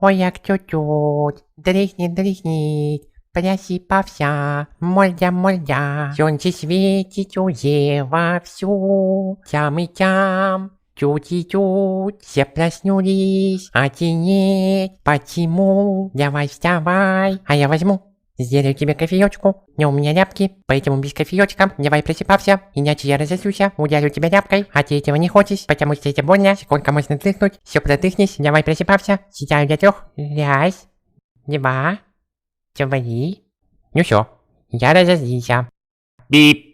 Ой, як чуть-чуть, дрихнет, просыпався, мордя, сонце світить уже вовсю, тям и тям, чуть и чуть, все проснулись, а ты нет, почему? Давай вставай, а я возьму. Сделаю тебе кофеечку, но у меня ляпки, поэтому без кофеечка давай просыпався, иначе я разозлюся, ударю тебя ляпкой, а ты этого не хочешь, потому что это больно, сколько можно дрыхнуть, все продыхнешь, давай просыпався, считаю до 3, раз, 2, 3, ну все, я разозлился. Бип.